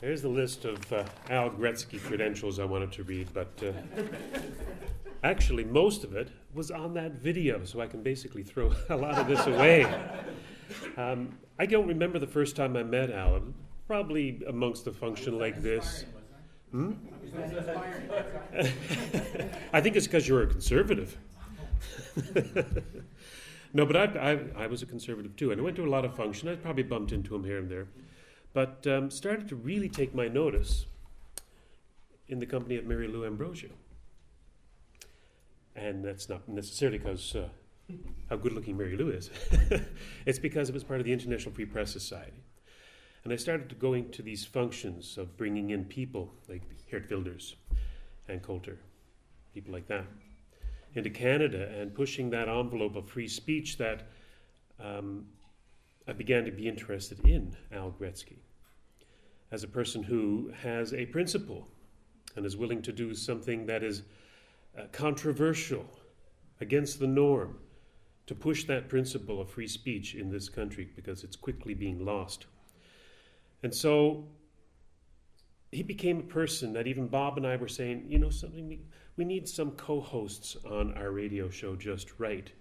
There's the list of Al Gretzky credentials I wanted to read, but actually most of it was on that video, so I can basically throw a lot of this away. I don't remember the first time I met Al, probably amongst a function like this. I think it's because you're a conservative. No, but I was a conservative too, and I went to a lot of functions. I probably bumped into him here and there. But started to really take my notice in the company of Mary Lou Ambrosio. And that's not necessarily because how good-looking Mary Lou is. It's because it was part of the International Free Press Society. And I started to go into these functions of bringing in people like Geert Wilders and Coulter, people like that, into Canada and pushing that envelope of free speech that I began to be interested in Al Gretzky as a person who has a principle and is willing to do something that is controversial, against the norm, to push that principle of free speech in this country because it's quickly being lost. And so he became a person that even Bob and I were saying, you know something, we need some co-hosts on our radio show just right,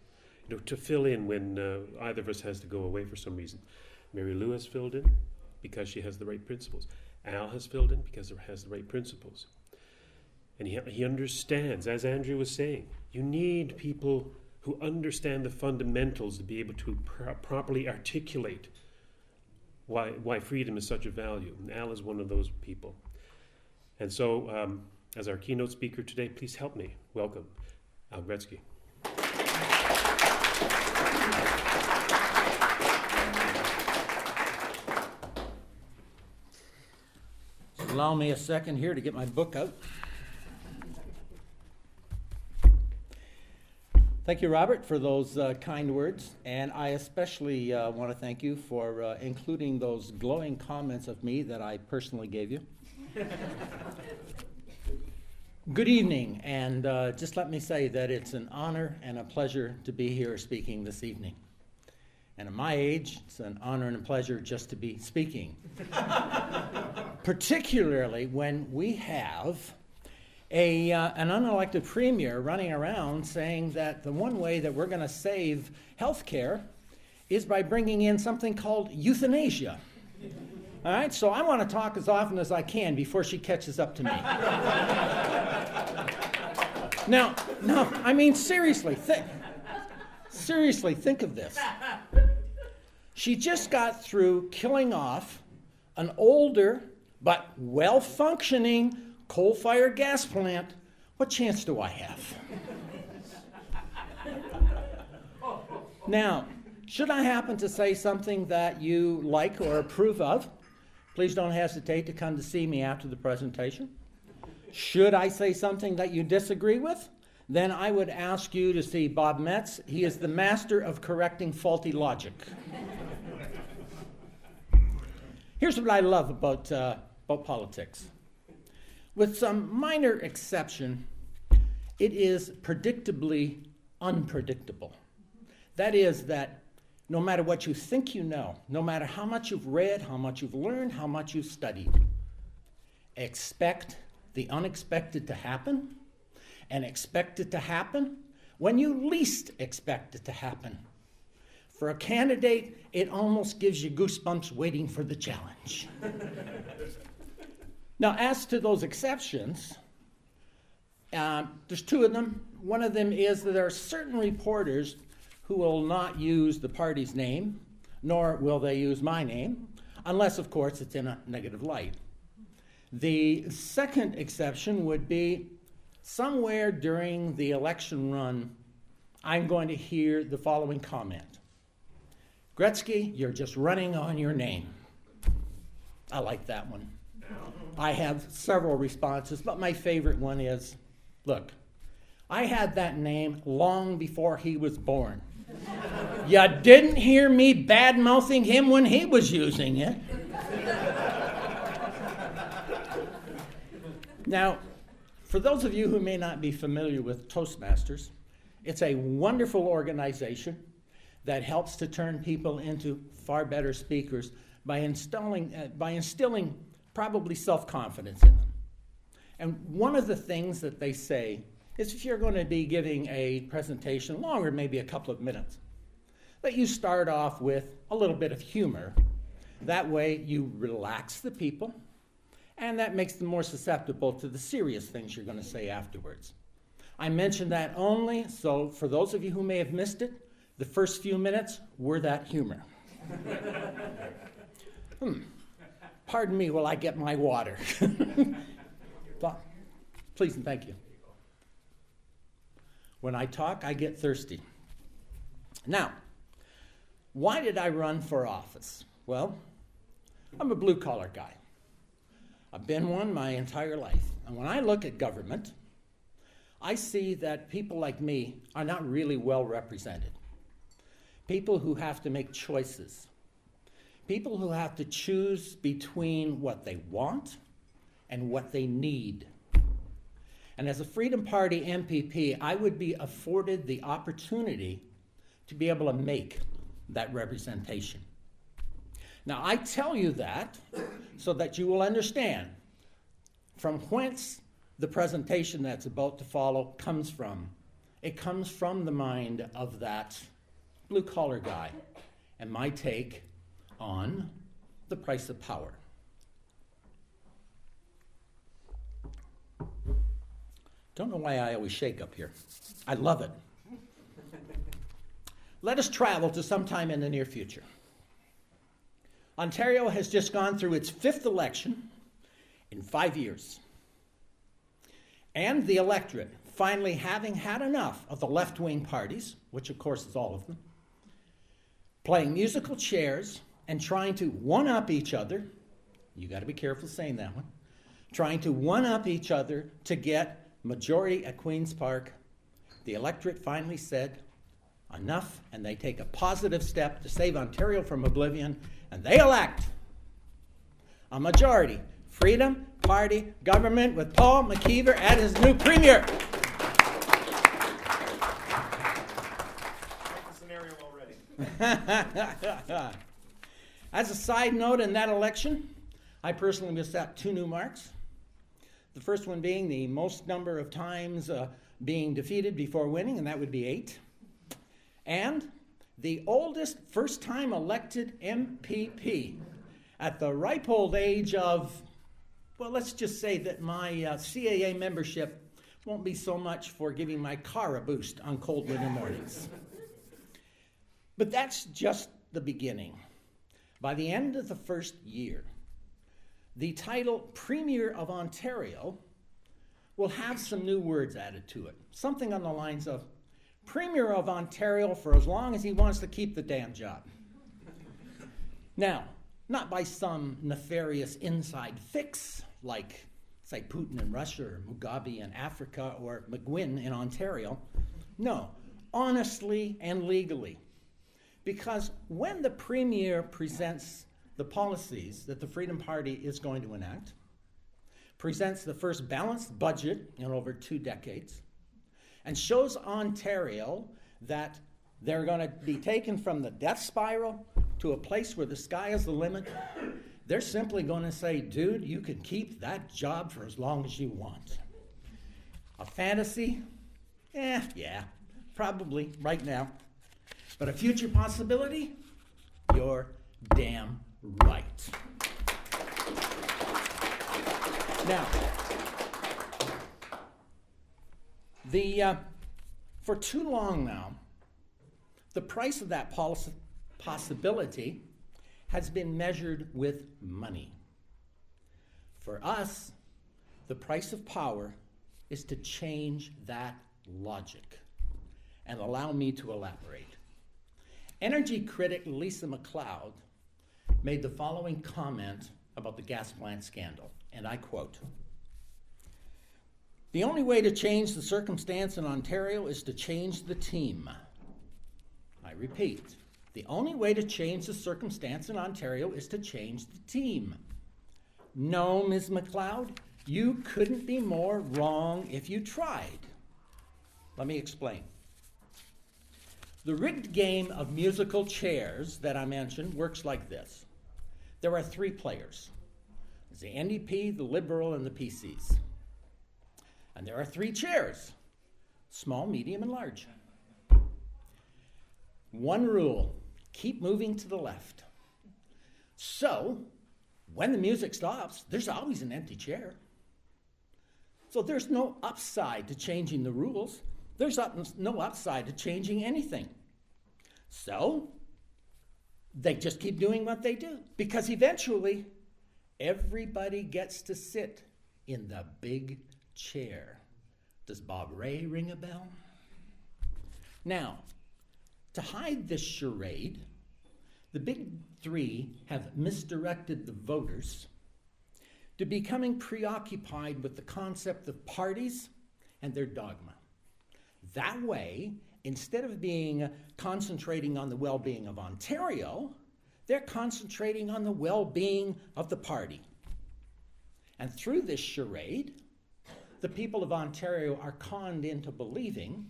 you know, to fill in when either of us has to go away for some reason. Mary Lou has filled in because she has the right principles. Al has filled in because he has the right principles. And he understands, as Andrew was saying, you need people who understand the fundamentals to be able to properly articulate why freedom is such a value. And Al is one of those people. And so, as our keynote speaker today, please help me welcome Al Gretzky. Allow me a second here to get my book out. Thank you, Robert, for those kind words, and I especially want to thank you for including those glowing comments of me that I personally gave you. Good evening, and just let me say that it's an honor and a pleasure to be here speaking this evening. And at my age, it's an honor and a pleasure just to be speaking. Particularly when we have an unelected premier running around saying that the one way that we're going to save health care is by bringing in something called euthanasia. All right, so I want to talk as often as I can before she catches up to me. Now, I mean, seriously, think of this. She just got through killing off an older but well-functioning coal-fired gas plant. What chance do I have? Now, should I happen to say something that you like or approve of, please don't hesitate to come to see me after the presentation. Should I say something that you disagree with, then I would ask you to see Bob Metz. He is the master of correcting faulty logic. Here's what I love about politics. With some minor exception, it is predictably unpredictable. That is that no matter what you think you know, no matter how much you've read, how much you've learned, how much you've studied, expect the unexpected to happen, and expect it to happen when you least expect it to happen. For a candidate, it almost gives you goosebumps waiting for the challenge. Now, as to those exceptions, there's two of them. One of them is that there are certain reporters who will not use the party's name, nor will they use my name, unless, of course, it's in a negative light. The second exception would be somewhere during the election run, I'm going to hear the following comment. Gretzky, you're just running on your name. I like that one. I have several responses, but my favorite one is, look, I had that name long before he was born. You didn't hear me bad-mouthing him when he was using it. Now, for those of you who may not be familiar with Toastmasters, it's a wonderful organization that helps to turn people into far better speakers by instilling probably self-confidence in them. And one of the things that they say is if you're going to be giving a presentation longer, maybe a couple of minutes, that you start off with a little bit of humor. That way you relax the people, and that makes them more susceptible to the serious things you're going to say afterwards. I mention that only so for those of you who may have missed it, the first few minutes were that humor. Pardon me while I get my water. Please and thank you. When I talk, I get thirsty. Now, why did I run for office? Well, I'm a blue-collar guy. I've been one my entire life. And when I look at government, I see that people like me are not really well represented. People who have to make choices. People who have to choose between what they want and what they need. And as a Freedom Party MPP, I would be afforded the opportunity to be able to make that representation. Now, I tell you that so that you will understand from whence the presentation that's about to follow comes from. It comes from the mind of that blue-collar guy and my take on the price of power. Don't know why I always shake up here. I love it. Let us travel to sometime in the near future. Ontario has just gone through its 5th election in 5 years. And the electorate, finally having had enough of the left-wing parties, which of course is all of them, playing musical chairs and trying to one-up each other, you got to be careful saying that one, trying to one-up each other to get majority at Queen's Park, the electorate finally said enough, and they take a positive step to save Ontario from oblivion, and they elect a majority Freedom Party government with Paul McKeever as his new premier. Scenario already. As a side note, in that election, I personally was set 2 new marks. The first one being the most number of times being defeated before winning, and that would be 8. And the oldest first-time elected MPP at the ripe old age of, well, let's just say that my CAA membership won't be so much for giving my car a boost on cold winter mornings. But that's just the beginning. By the end of the first year, the title Premier of Ontario will have some new words added to it. Something on the lines of Premier of Ontario for as long as he wants to keep the damn job. Now, not by some nefarious inside fix like, say, Putin in Russia or Mugabe in Africa or McGuinn in Ontario. No, honestly and legally. Because when the Premier presents the policies that the Freedom Party is going to enact, presents the first balanced budget in over 2 decades, and shows Ontario that they're going to be taken from the death spiral to a place where the sky is the limit, they're simply going to say, dude, you can keep that job for as long as you want. A fantasy? Yeah, probably right now. But a future possibility? You're damn right. Now, for too long now, the price of that possibility has been measured with money. For us, the price of power is to change that logic. And allow me to elaborate. Energy critic Lisa MacLeod made the following comment about the gas plant scandal, and I quote, "The only way to change the circumstance in Ontario is to change the team." I repeat, the only way to change the circumstance in Ontario is to change the team. No, Ms. MacLeod, you couldn't be more wrong if you tried. Let me explain. The rigged game of musical chairs that I mentioned works like this. There are 3 players. There's the NDP, the Liberal, and the PCs. And there are 3 chairs, small, medium, and large. One rule, keep moving to the left. So, when the music stops, there's always an empty chair. So there's no upside to changing the rules. There's no upside to changing anything. So, they just keep doing what they do, because eventually, everybody gets to sit in the big chair. Does Bob Ray ring a bell? Now, to hide this charade, the big 3 have misdirected the voters to becoming preoccupied with the concept of parties and their dogma. That way, instead of concentrating on the well-being of Ontario, they're concentrating on the well-being of the party. And through this charade, the people of Ontario are conned into believing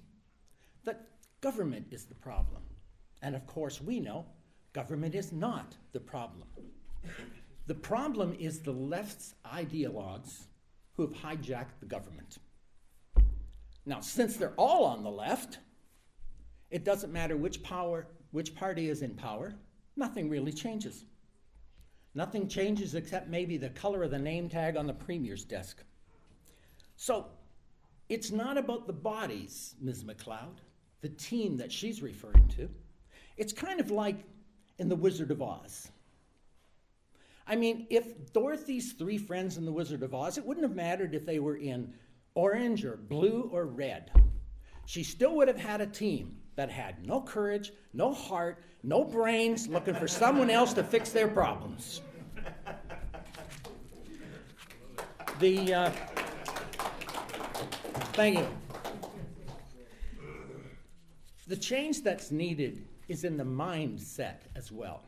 that government is the problem. And of course, we know government is not the problem. The problem is the left's ideologues who have hijacked the government. Now, since they're all on the left, it doesn't matter which party is in power, nothing really changes. Nothing changes except maybe the color of the name tag on the Premier's desk. So, it's not about the bodies, Ms. MacLeod, the team that she's referring to. It's kind of like in The Wizard of Oz. I mean, if Dorothy's 3 friends in The Wizard of Oz, it wouldn't have mattered if they were in orange or blue or red. She still would have had a team that had no courage, no heart, no brains, looking for someone else to fix their problems. Thank you. The change that's needed is in the mindset as well.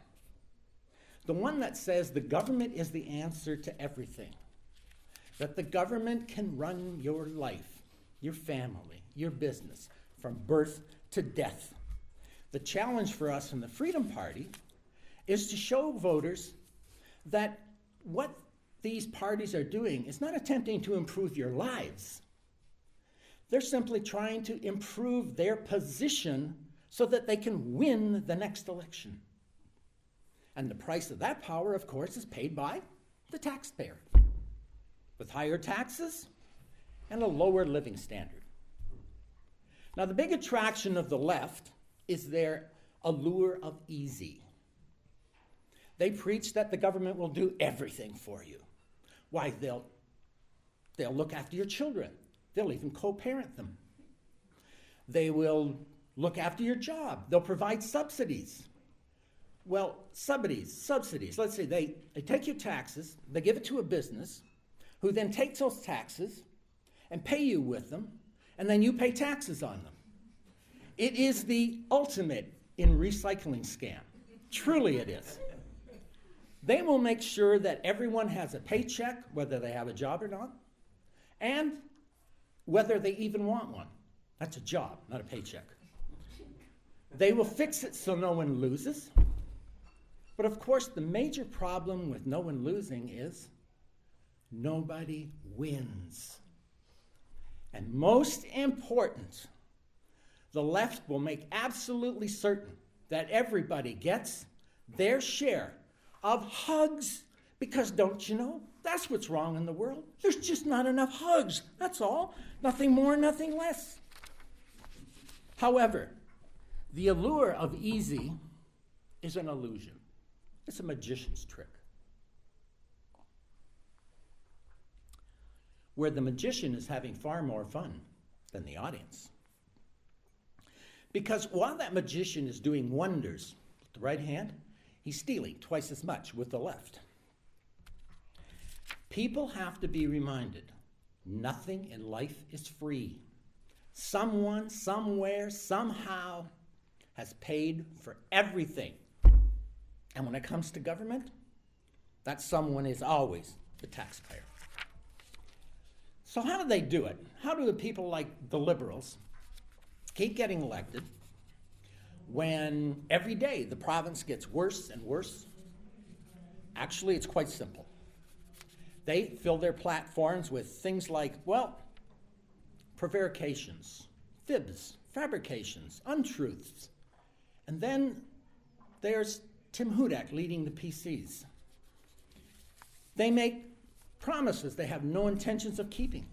The one that says the government is the answer to everything. That the government can run your life, your family, your business, from birth to death. The challenge for us in the Freedom Party is to show voters that what these parties are doing is not attempting to improve your lives. They're simply trying to improve their position so that they can win the next election. And the price of that power, of course, is paid by the taxpayer, with higher taxes and a lower living standard. Now, the big attraction of the left is their allure of easy. They preach that the government will do everything for you. Why, they'll look after your children. They'll even co-parent them. They will look after your job. They'll provide subsidies. Well, subsidies. Let's say they take your taxes, they give it to a business, who then takes those taxes and pay you with them, and then you pay taxes on them. It is the ultimate in recycling scam. Truly it is. They will make sure that everyone has a paycheck, whether they have a job or not, and whether they even want one. That's a job, not a paycheck. They will fix it so no one loses. But of course, the major problem with no one losing is nobody wins. And most important, the left will make absolutely certain that everybody gets their share of hugs, because don't you know, that's what's wrong in the world. There's just not enough hugs, that's all. Nothing more, nothing less. However, the allure of easy is an illusion. It's a magician's trick, where the magician is having far more fun than the audience. Because while that magician is doing wonders with the right hand, he's stealing twice as much with the left. People have to be reminded, nothing in life is free. Someone, somewhere, somehow has paid for everything. And when it comes to government, that someone is always the taxpayer. So how do they do it? How do the people like the Liberals keep getting elected when every day the province gets worse and worse? Actually, it's quite simple. They fill their platforms with things like, well, prevarications, fibs, fabrications, untruths. And then there's Tim Hudak leading the PCs. They make promises they have no intentions of keeping,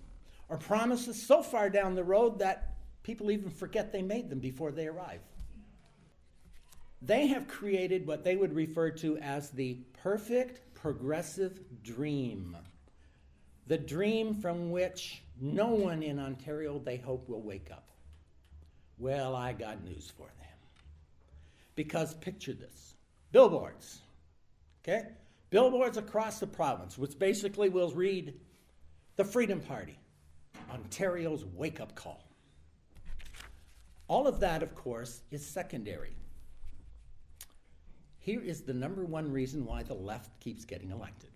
or promises so far down the road that people even forget they made them before they arrive. They have created what they would refer to as the perfect progressive dream. The dream from which no one in Ontario, they hope, will wake up. Well, I got news for them. Because picture this. Billboards. Okay? Billboards across the province, which basically will read, the Freedom Party, Ontario's wake-up call. All of that, of course, is secondary. Here is the number one reason why the left keeps getting elected.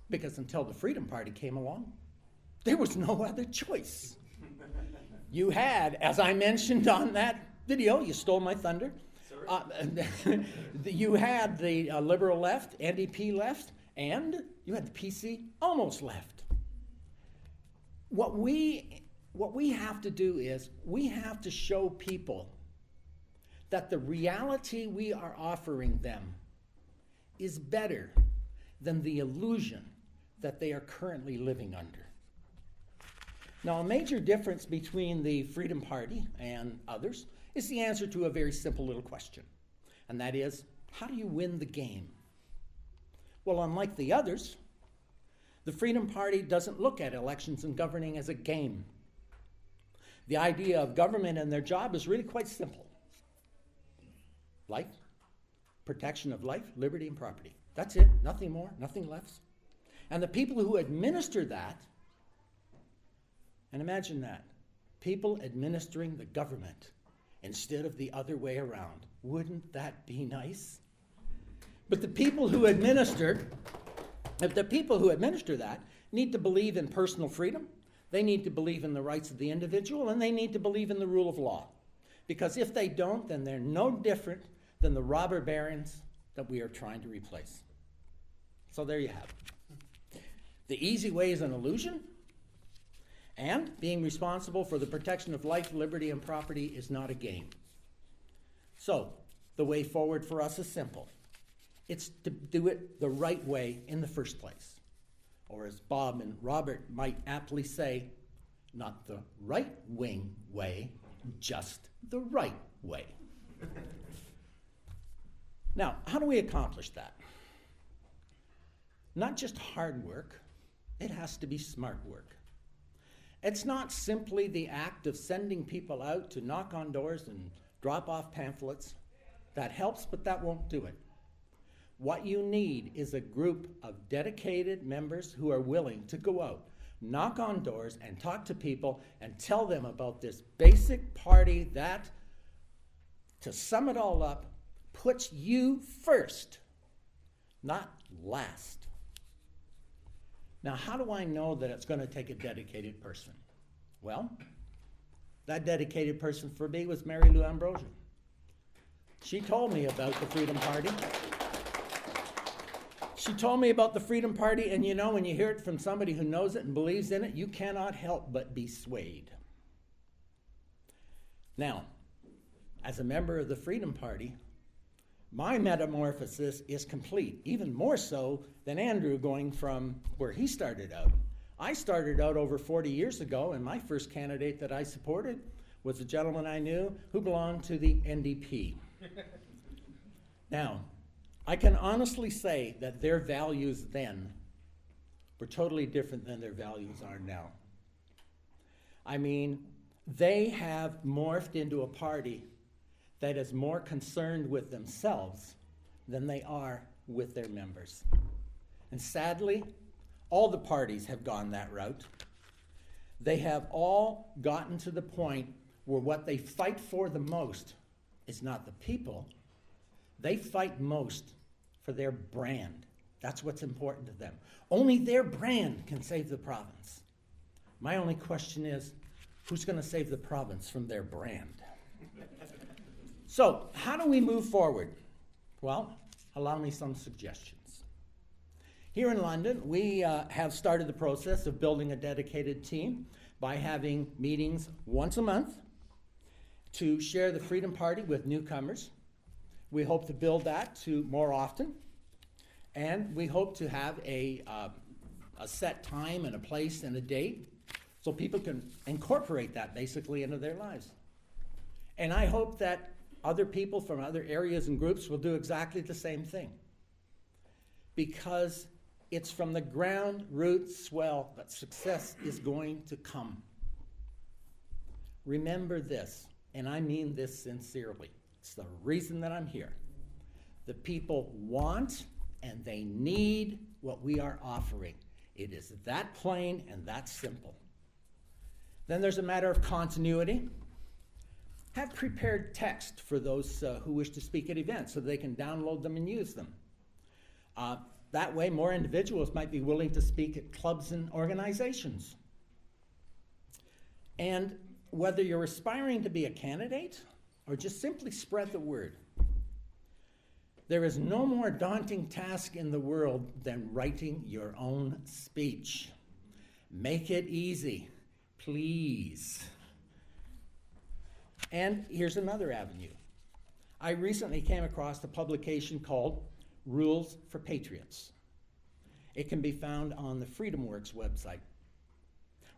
Because until the Freedom Party came along, there was no other choice. You had, as I mentioned on that video, you stole my thunder, you had the Liberal left, NDP left, and you had the PC almost left. What we have to do is we have to show people that the reality we are offering them is better than the illusion that they are currently living under. Now, a major difference between the Freedom Party and others is the answer to a very simple little question, and that is, how do you win the game? Well, unlike the others, the Freedom Party doesn't look at elections and governing as a game. The idea of government and their job is really quite simple. Life, protection of life, liberty, and property. That's it, nothing more, nothing less. And the people who administer that, and imagine that, people administering the government instead of the other way around. Wouldn't that be nice? But the people who administer that need to believe in personal freedom, they need to believe in the rights of the individual, and they need to believe in the rule of law. Because if they don't, then they're no different than the robber barons that we are trying to replace. So there you have it. The easy way is an illusion, and being responsible for the protection of life, liberty, and property is not a game. So the way forward for us is simple. It's to do it the right way in the first place. Or as Bob and Robert might aptly say, not the right-wing way, just the right way. Now, how do we accomplish that? Not just hard work, it has to be smart work. It's not simply the act of sending people out to knock on doors and drop off pamphlets. That helps, but that won't do it. What you need is a group of dedicated members who are willing to go out, knock on doors, and talk to people and tell them about this basic party that, to sum it all up, puts you first, not last. Now, how do I know that it's going to take a dedicated person? Well, that dedicated person for me was Mary Lou Ambrosian. She told me about the Freedom Party. She told me about the Freedom Party, and you know, when you hear it from somebody who knows it and believes in it, you cannot help but be swayed. Now, as a member of the Freedom Party, my metamorphosis is complete, even more so than Andrew going from where he started out. I started out over 40 years ago, and my first candidate that I supported was a gentleman I knew who belonged to the NDP. Now, I can honestly say that their values then were totally different than their values are now. I mean, they have morphed into a party that is more concerned with themselves than they are with their members. And sadly, all the parties have gone that route. They have all gotten to the point where what they fight for the most is not the people. They fight most for their brand. That's what's important to them. Only their brand can save the province. My only question is, who's going to save the province from their brand? So, how do we move forward? Well, allow me some suggestions. Here in London, we have started the process of building a dedicated team by having meetings once a month to share the Freedom Party with newcomers. We hope to build that to more often, and we hope to have a set time and a place and a date so people can incorporate that basically into their lives. And I hope that other people from other areas and groups will do exactly the same thing, because it's from the ground root swell that success is going to come. Remember this, and I mean this sincerely. It's the reason that I'm here. The people want and they need what we are offering. It is that plain and that simple. Then there's a matter of continuity. Have prepared text for those who wish to speak at events so they can download them and use them. That way, more individuals might be willing to speak at clubs and organizations. And whether you're aspiring to be a candidate or just simply spread the word, there is no more daunting task in the world than writing your own speech. Make it easy, please. And here's another avenue. I recently came across a publication called Rules for Patriots. It can be found on the FreedomWorks website.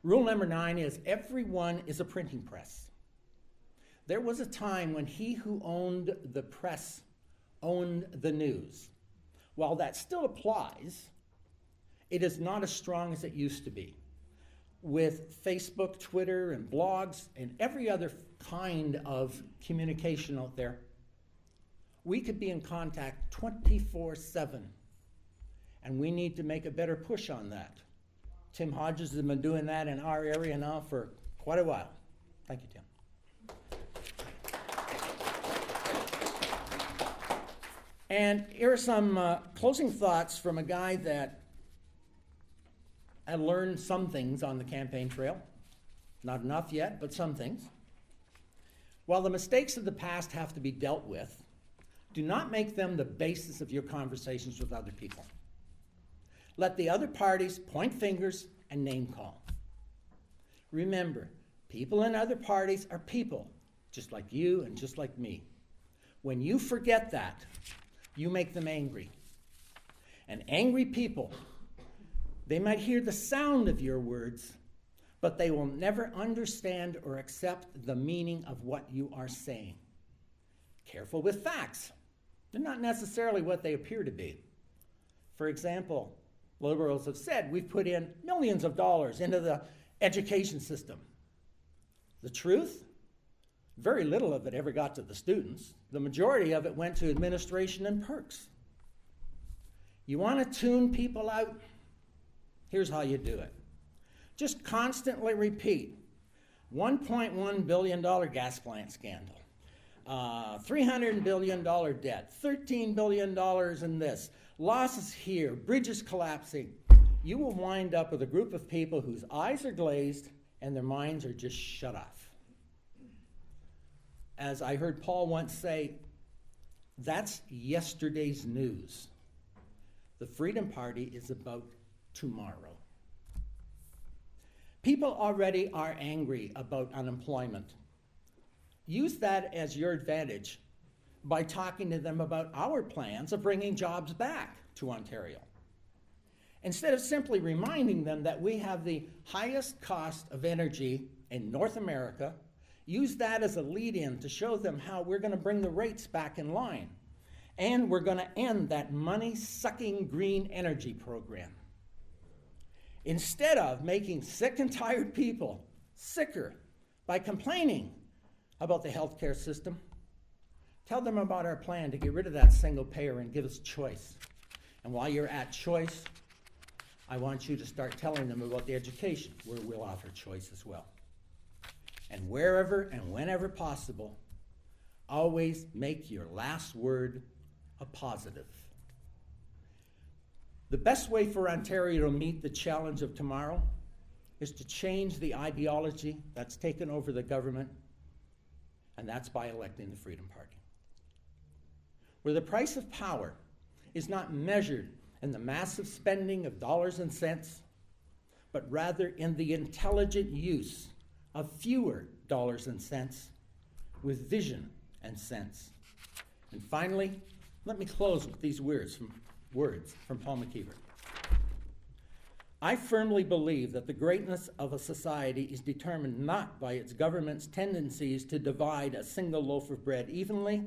Rule number 9 is everyone is a printing press. There was a time when he who owned the press owned the news. While that still applies, it is not as strong as it used to be. With Facebook, Twitter, and blogs, and every other kind of communication out there, we could be in contact 24/7, and we need to make a better push on that. Tim Hodges has been doing that in our area now for quite a while. Thank you, Tim. And here are some closing thoughts from a guy that I learned some things on the campaign trail. Not enough yet, but some things. While the mistakes of the past have to be dealt with, do not make them the basis of your conversations with other people. Let the other parties point fingers and name call. Remember, people in other parties are people, just like you and just like me. When you forget that, you make them angry. And angry people, they might hear the sound of your words, but they will never understand or accept the meaning of what you are saying. Careful with facts. They're not necessarily what they appear to be. For example, liberals have said we've put in millions of dollars into the education system. The truth? Very little of it ever got to the students. The majority of it went to administration and perks. You want to tune people out? Here's how you do it. Just constantly repeat $1.1 billion gas plant scandal, $300 billion debt, $13 billion in this, losses here, bridges collapsing. You will wind up with a group of people whose eyes are glazed and their minds are just shut off. As I heard Paul once say, that's yesterday's news. The Freedom Party is about tomorrow. People already are angry about unemployment. Use that as your advantage by talking to them about our plans of bringing jobs back to Ontario. Instead of simply reminding them that we have the highest cost of energy in North America, use that as a lead-in to show them how we're going to bring the rates back in line. And we're going to end that money-sucking green energy program. Instead of making sick and tired people sicker by complaining about the healthcare system, tell them about our plan to get rid of that single payer and give us choice. And while you're at choice, I want you to start telling them about the education, where we'll offer choice as well. And wherever and whenever possible, always make your last word a positive. The best way for Ontario to meet the challenge of tomorrow is to change the ideology that's taken over the government, and that's by electing the Freedom Party. Where the price of power is not measured in the massive spending of dollars and cents, but rather in the intelligent use of fewer dollars and cents with vision and sense. And finally, let me close with these words from Paul McKeever. I firmly believe that the greatness of a society is determined not by its government's tendencies to divide a single loaf of bread evenly,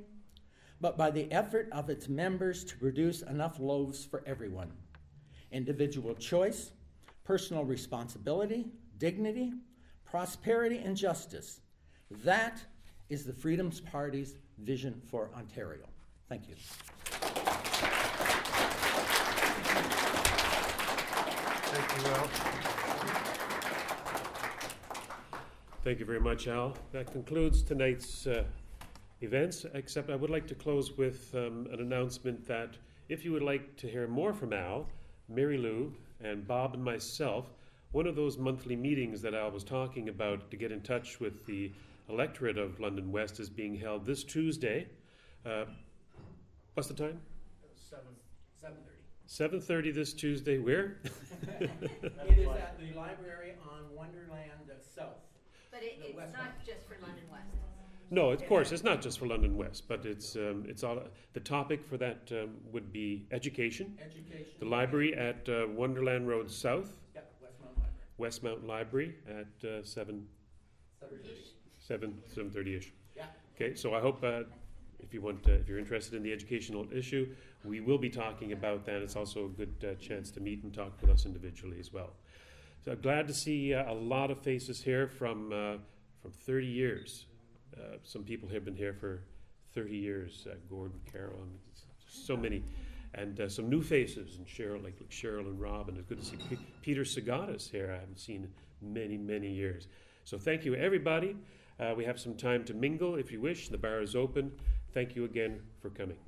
but by the effort of its members to produce enough loaves for everyone. Individual choice, personal responsibility, dignity, prosperity, and justice. That is the Freedoms Party's vision for Ontario. Thank you. Thank you, Al. Thank you very much, Al. That concludes tonight's events, except I would like to close with an announcement that if you would like to hear more from Al, Mary Lou, and Bob and myself, one of those monthly meetings that Al was talking about to get in touch with the electorate of London West is being held this Tuesday. What's the time? 7:30. 7:30 this Tuesday. Where? It is at the library on Wonderland South. But it's not just for London West. No, of course, it's not just for London West, but it's all, the topic for that would be education. Education. The library at Wonderland Road South. Yep, Westmount Library. Westmount Library at 7:30ish. Yeah. Okay, so I hope if you're interested in the educational issue, we will be talking about that. It's also a good chance to meet and talk with us individually as well. So glad to see a lot of faces here from 30 years. Some people have been here for 30 years. Gordon, Carol, so many, and some new faces. And Cheryl, like Cheryl and Rob, and it's good to see Peter Sagatas here. I haven't seen in many years. So thank you, everybody. We have some time to mingle if you wish. The bar is open. Thank you again for coming.